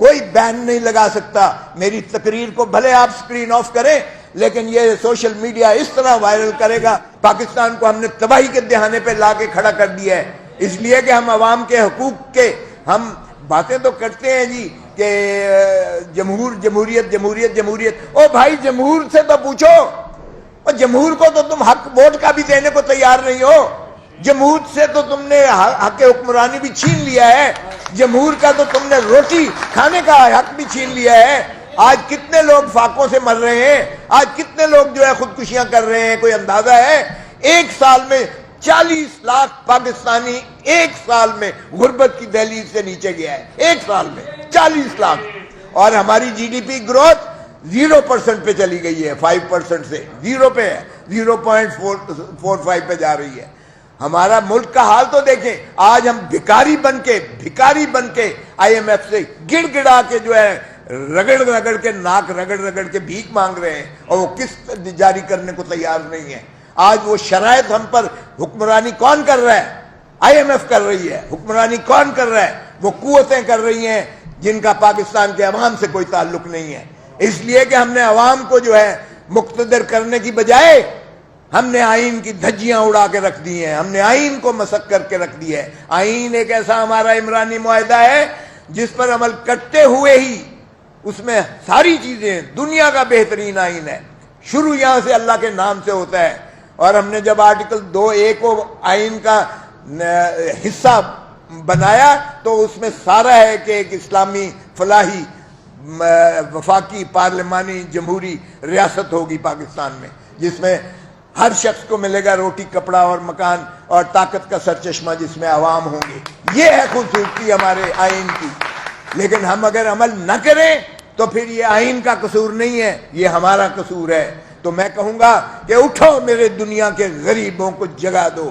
کوئی بین نہیں لگا سکتا. میری تقریر کو بھلے آپ سکرین آف کریں لیکن یہ سوشل میڈیا اس طرح وائرل کرے گا. پاکستان کو ہم نے تباہی کے دہانے پہ لا کے کھڑا کر دیا ہے، اس لیے کہ ہم عوام کے حقوق کے ہم باتیں تو کرتے ہیں جی کہ جمہوریت. او بھائی جمہور سے تو پوچھو، اور جمہور کو تو تم حق ووٹ کا بھی دینے کو تیار نہیں ہو. جمہور سے تو تم نے حق حکمرانی بھی چھین لیا ہے، جمہور کا تو تم نے روٹی کھانے کا حق بھی چھین لیا ہے. آج کتنے لوگ فاقوں سے مر رہے ہیں، آج کتنے لوگ جو ہے خودکشیاں کر رہے ہیں، کوئی اندازہ ہے؟ ایک سال میں 40 لاکھ پاکستانی ایک سال میں غربت کی دہلیز سے نیچے گیا ہے، ایک سال میں 40 لاکھ. اور ہماری جی ڈی پی گروتھ 0% پہ چلی گئی ہے، 5% سے 0 پہ ہے، 0.45 پہ جا رہی ہے. ہمارا ملک کا حال تو دیکھیں. آج ہم بھکاری بن کے آئی ایم ایف سے گڑ گڑا کے جو ہے رگڑ کے ناک رگڑ کے بھیک مانگ رہے ہیں، اور وہ قسط جاری کرنے کو تیار نہیں ہے. آج وہ شرائط ہم پر حکمرانی کون کر رہا ہے؟ آئی ایم ایف کر رہی ہے. حکمرانی کون کر رہا ہے؟ وہ قوتیں کر رہی ہیں جن کا پاکستان کے عوام سے کوئی تعلق نہیں ہے. اس لیے کہ ہم نے عوام کو جو ہے مقتدر کرنے کی بجائے ہم نے آئین کی دھجیاں اڑا کے رکھ دی ہیں، ہم نے آئین کو مسخ کر کے رکھ دی ہے. آئین ایک ایسا ہمارا عمرانی معاہدہ ہے جس پر عمل کرتے ہوئے ہی اس میں ساری چیزیں، دنیا کا بہترین آئین ہے. شروع یہاں سے اللہ کے نام سے ہوتا ہے. اور ہم نے جب آرٹیکل 2A کو آئین کا حصہ بنایا تو اس میں سارا ہے کہ ایک اسلامی فلاحی وفاقی پارلیمانی جمہوری ریاست ہوگی پاکستان میں، جس میں ہر شخص کو ملے گا روٹی کپڑا اور مکان، اور طاقت کا سرچشمہ جس میں عوام ہوں گے. یہ ہے خوبصورتی ہمارے آئین کی. لیکن ہم اگر عمل نہ کریں تو پھر یہ آئین کا قصور نہیں ہے، یہ ہمارا قصور ہے. تو میں کہوں گا کہ اٹھو میرے دنیا کے غریبوں کو جگا دو،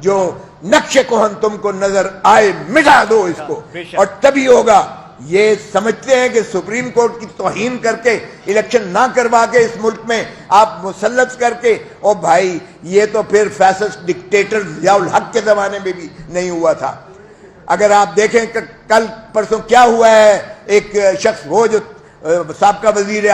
جو نقش کہن تم کو نظر آئے مٹا دو اس کو، اور تبھی ہوگا. یہ سمجھتے ہیں کہ سپریم کورٹ کی توہین کر کے الیکشن نہ کروا کے اس ملک میں آپ مسلط کر کے، او بھائی یہ تو پھر فیسسٹ ڈکٹیٹر ضیاء الحق کے زمانے میں بھی نہیں ہوا تھا. اگر آپ دیکھیں کہ کل پرسوں کیا ہوا ہے، ایک شخص وہ جو سابقہ وزیر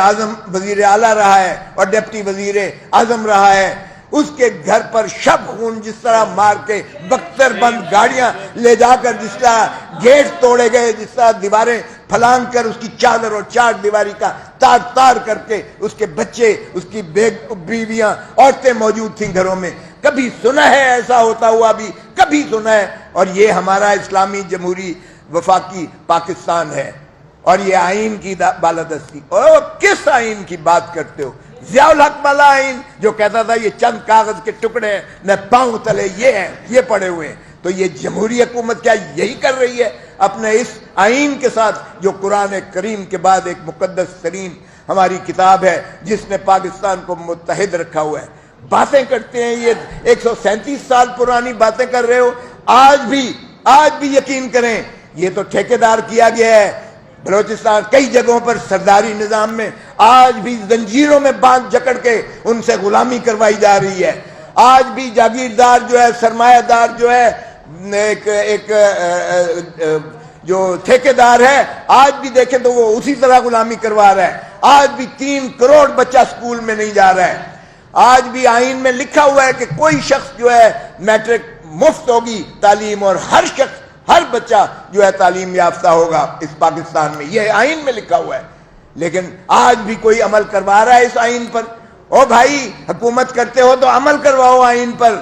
اعلیٰ رہا ہے اور ڈپٹی وزیر اعظم رہا ہے، اس کے گھر پر شب خون جس طرح مار کے بختر بند گاڑیاں لے جا کر، جس طرح گیٹ توڑے گئے، جس طرح دیواریں پھلانگ کر اس کی چادر اور چار دیواری کا تار کر کے اس کے بچے، اس کی بیویاں، عورتیں موجود تھیں گھروں میں. کبھی سنا ہے ایسا ہوتا ہوا؟ بھی کبھی سنا ہے؟ اور یہ ہمارا اسلامی جمہوری وفاقی پاکستان ہے، اور یہ آئین کی بالادستی. اور کس آئین کی بات کرتے ہو؟ ضیاء الحق والا آئین جو کہتا تھا یہ چند کاغذ کے ٹکڑے ہیں، نہ پاؤں تلے یہ ہیں، یہ پڑے ہوئے ہیں. تو یہ جمہوری حکومت کیا یہی کر رہی ہے اپنے اس آئین کے ساتھ، جو قرآن کریم کے بعد ایک مقدس ترین ہماری کتاب ہے جس نے پاکستان کو متحد رکھا ہوا ہے. باتیں کرتے ہیں، یہ 137 سال پرانی باتیں کر رہے ہو. آج بھی یقین کریں یہ تو ٹھیکیدار کیا گیا ہے. بلوچستان کئی جگہوں پر سرداری نظام میں آج بھی زنجیروں میں باندھ جکڑ کے ان سے غلامی کروائی جا رہی ہے. آج بھی جاگیردار جو ہے، سرمایہ دار جو ہے، ایک جو ٹھیکیدار ہے، آج بھی دیکھیں تو وہ اسی طرح غلامی کروا رہا ہے. آج بھی 3 کروڑ بچہ سکول میں نہیں جا رہا ہے. آج بھی آئین میں لکھا ہوا ہے کہ کوئی شخص جو ہے میٹرک مفت ہوگی تعلیم، اور ہر بچہ جو ہے تعلیم یافتہ ہوگا اس پاکستان میں. یہ آئین میں لکھا ہوا ہے. لیکن آج بھی کوئی عمل کروا رہا ہے اس آئین پر؟ او بھائی حکومت کرتے ہو تو عمل کرواؤ آئین پر.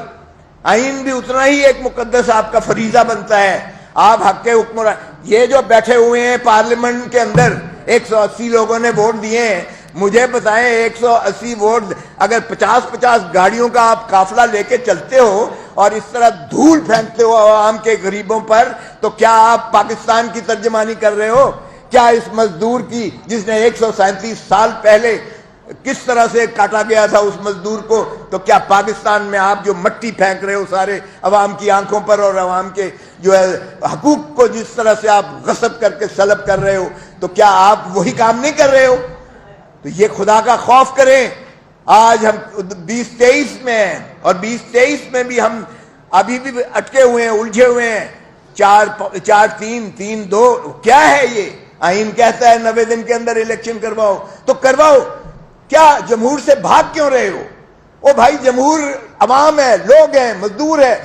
آئین بھی اتنا ہی ایک مقدس آپ کا فریضہ بنتا ہے. آپ حق کے حکمران، یہ جو بیٹھے ہوئے ہیں پارلیمنٹ کے اندر 180 لوگوں نے ووٹ دیے ہیں، مجھے بتائیں 180 ووٹ اگر 50 گاڑیوں کا آپ قافلہ لے کے چلتے ہو اور اس طرح دھول پھینکتے ہو عوام کے غریبوں پر، تو کیا آپ پاکستان کی ترجمانی کر رہے ہو؟ کیا اس مزدور کی، جس نے 137 سال پہلے کس طرح سے کاٹا گیا تھا اس مزدور کو، تو کیا پاکستان میں آپ جو مٹی پھینک رہے ہو سارے عوام کی آنکھوں پر، اور عوام کے جو ہے حقوق کو جس طرح سے آپ غصب کر کے سلب کر رہے ہو، تو کیا آپ وہی کام نہیں کر رہے ہو؟ تو یہ خدا کا خوف کریں. آج ہم 2023 میں ہیں، اور 2023 میں بھی ہم ابھی بھی اٹکے ہوئے ہیں، الجھے ہوئے ہیں. 4-3-3-2 کیا ہے یہ؟ آئین کہتا ہے 90 دن کے اندر الیکشن کرواؤ تو کرواؤ. کیا جمہور سے بھاگ کیوں رہے ہو؟ او بھائی جمہور عوام ہے، لوگ ہیں، مزدور ہے.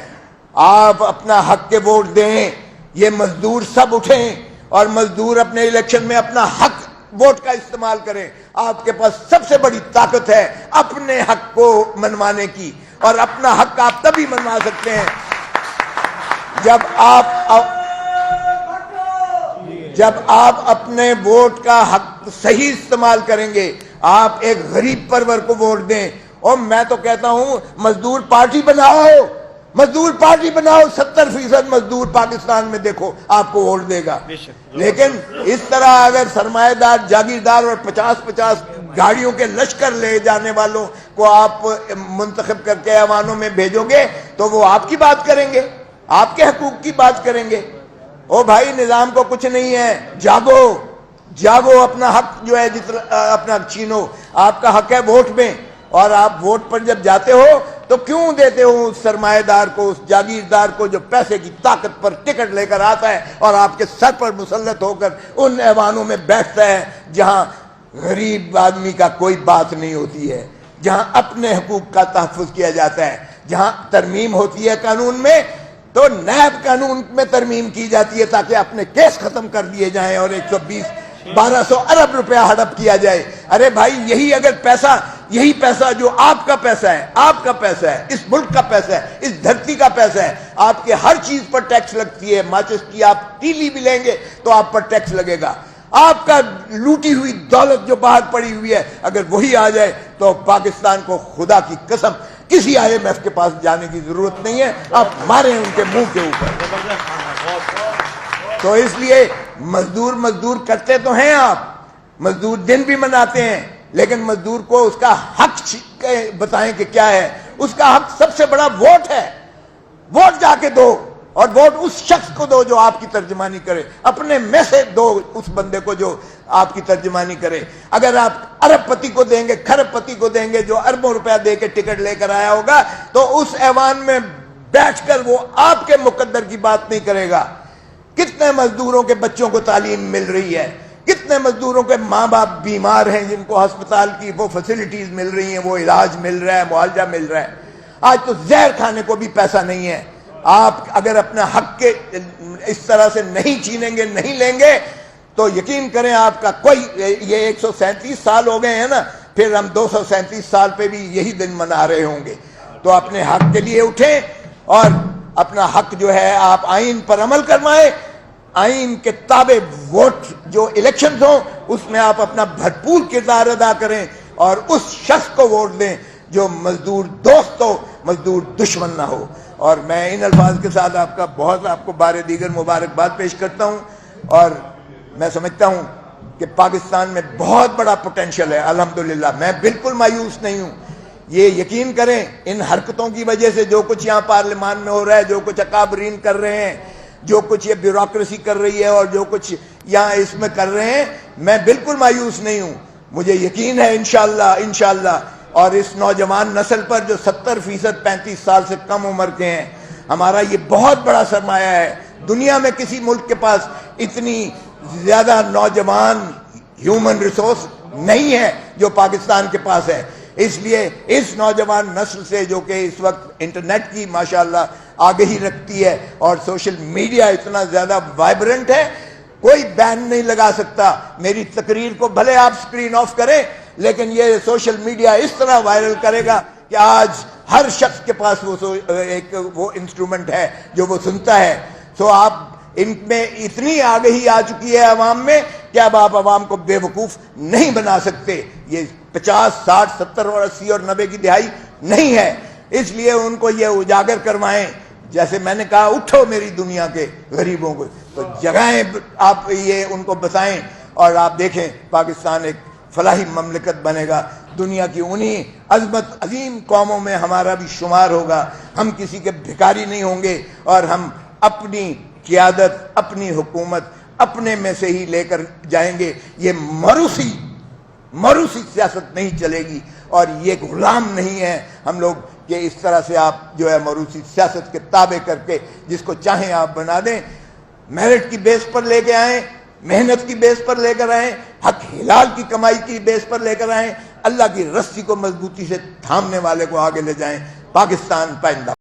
آپ اپنا حق کے ووٹ دیں. یہ مزدور سب اٹھیں اور مزدور اپنے الیکشن میں اپنا حق ووٹ کا استعمال کریں. آپ کے پاس سب سے بڑی طاقت ہے اپنے حق کو منوانے کی، اور اپنا حق آپ تبھی منوا سکتے ہیں جب آپ اپنے ووٹ کا حق صحیح استعمال کریں گے. آپ ایک غریب پرور کو ووٹ دیں. اور میں تو کہتا ہوں مزدور پارٹی بناؤ، مزدور پارٹی بناؤ. 70% مزدور پاکستان میں دیکھو آپ کو ووٹ دے گا. لیکن اس طرح اگر سرمایہ دار، جاگیردار اور 50-50 گاڑیوں کے لشکر لے جانے والوں کو آپ منتخب کر کے ایوانوں میں بھیجو گے تو وہ آپ کی بات کریں گے، آپ کے حقوق کی بات کریں گے. او بھائی نظام کو کچھ نہیں ہے. جاگو اپنا حق جو ہے اپنا چھینو. آپ کا حق ہے ووٹ میں، اور آپ ووٹ پر جب جاتے ہو تو کیوں دیتے ہو اس سرمایہ دار کو، اس جاگیردار کو جو پیسے کی طاقت پر ٹکٹ لے کر آتا ہے اور آپ کے سر پر مسلط ہو کر ان ایوانوں میں بیٹھتا ہے جہاں غریب آدمی کا کوئی بات نہیں ہوتی ہے، جہاں اپنے حقوق کا تحفظ کیا جاتا ہے، جہاں ترمیم ہوتی ہے قانون میں تو نیب قانون میں ترمیم کی جاتی ہے تاکہ اپنے کیس ختم کر دیے جائیں اور 120-1200 ارب روپیہ ہڑپ کیا جائے. ارے بھائی یہی پیسہ جو آپ کا پیسہ ہے، آپ کا پیسہ ہے، اس ملک کا پیسہ ہے، اس دھرتی کا پیسہ ہے. آپ کے ہر چیز پر ٹیکس لگتی ہے. ماچس کی آپ تیلی بھی لیں گے تو آپ پر ٹیکس لگے گا. آپ کا لوٹی ہوئی دولت جو باہر پڑی ہوئی ہے اگر وہی آ جائے تو پاکستان کو خدا کی قسم کسی IMF کے پاس جانے کی ضرورت نہیں ہے. آپ ماریں ان کے منہ کے اوپر. تو اس لیے مزدور کرتے تو ہیں آپ، مزدور دن بھی مناتے ہیں، لیکن مزدور کو اس کا حق بتائیں کہ کیا ہے. اس کا حق سب سے بڑا ووٹ ہے. ووٹ جا کے دو، اور ووٹ اس شخص کو دو جو آپ کی ترجمانی کرے. اپنے میں سے دو اس بندے کو جو آپ کی ترجمانی کرے. اگر آپ ارب پتی کو دیں گے، کھرب پتی کو دیں گے جو اربوں روپیہ دے کے ٹکٹ لے کر آیا ہوگا تو اس ایوان میں بیٹھ کر وہ آپ کے مقدر کی بات نہیں کرے گا. کتنے مزدوروں کے بچوں کو تعلیم مل رہی ہے، کتنے مزدوروں کے ماں باپ بیمار ہیں جن کو ہسپتال کی وہ فیسلٹیز مل رہی ہیں، وہ علاج مل رہا ہے، معالجہ مل رہا ہے. آج تو زہر کھانے کو بھی پیسہ نہیں ہے. آپ اگر اپنا حق کے اس طرح سے نہیں چھینیں گے، نہیں لیں گے تو یقین کریں آپ کا کوئی، یہ 137 سال ہو گئے ہیں نا، پھر ہم 237 سال پہ بھی یہی دن منا رہے ہوں گے. تو اپنے حق کے لیے اٹھیں اور اپنا حق جو ہے آپ آئین پر عمل کروائیں. آئین کے تابع ووٹ جو الیکشنز ہوں اس میں آپ اپنا بھرپور کردار ادا کریں اور اس شخص کو ووٹ دیں جو مزدور دوست ہو، مزدور دشمن نہ ہو. اور میں ان الفاظ کے ساتھ آپ کو بار دیگر مبارکباد پیش کرتا ہوں. اور میں سمجھتا ہوں کہ پاکستان میں بہت بڑا پوٹینشل ہے الحمدللہ. میں بالکل مایوس نہیں ہوں. یہ یقین کریں ان حرکتوں کی وجہ سے جو کچھ یہاں پارلیمان میں ہو رہا ہے، جو کچھ اکابرین کر رہے ہیں، جو کچھ یہ بیوروکریسی کر رہی ہے اور جو کچھ یہاں اس میں کر رہے ہیں، میں بالکل مایوس نہیں ہوں. مجھے یقین ہے انشاءاللہ اور اس نوجوان نسل پر جو 70% 35 سال سے کم عمر کے ہیں، ہمارا یہ بہت بڑا سرمایہ ہے. دنیا میں کسی ملک کے پاس اتنی زیادہ نوجوان ہیومن ریسورس نہیں ہے جو پاکستان کے پاس ہے. اس لیے اس نوجوان نسل سے جو کہ اس وقت انٹرنیٹ کی ماشاءاللہ آگہی رکھتی ہے اور سوشل میڈیا اتنا زیادہ وائبرنٹ ہے، کوئی بین نہیں لگا سکتا. میری تقریر کو بھلے آپ سکرین آف کریں لیکن یہ سوشل میڈیا اس طرح وائرل کرے گا کہ آج ہر شخص کے پاس وہ انسٹرومنٹ ہے جو وہ سنتا ہے. سو آپ ان میں اتنی آگہی آ چکی ہے عوام میں کہ اب آپ عوام کو بے وقوف نہیں بنا سکتے. یہ 50 60 70 اور 80 اور 90 کی دہائی نہیں ہے. اس لیے ان کو یہ اجاگر کروائیں. جیسے میں نے کہا اٹھو میری دنیا کے غریبوں کو، تو جگہیں آپ یہ ان کو بتائیں اور آپ دیکھیں پاکستان ایک فلاحی مملکت بنے گا. دنیا کی انہی عظمت عظیم قوموں میں ہمارا بھی شمار ہوگا. ہم کسی کے بھکاری نہیں ہوں گے اور ہم اپنی قیادت، اپنی حکومت اپنے میں سے ہی لے کر جائیں گے. یہ موروثی سیاست نہیں چلے گی اور یہ غلام نہیں ہے ہم لوگ کہ اس طرح سے آپ جو ہے موروثی سیاست کے تابع کر کے جس کو چاہیں آپ بنا دیں. میرٹ کی بیس پر لے کے آئیں محنت کی بیس پر لے کر آئیں, حق حلال کی کمائی کی بیس پر لے کر آئیں, اللہ کی رسی کو مضبوطی سے تھامنے والے کو آگے لے جائیں. پاکستان پائندہ.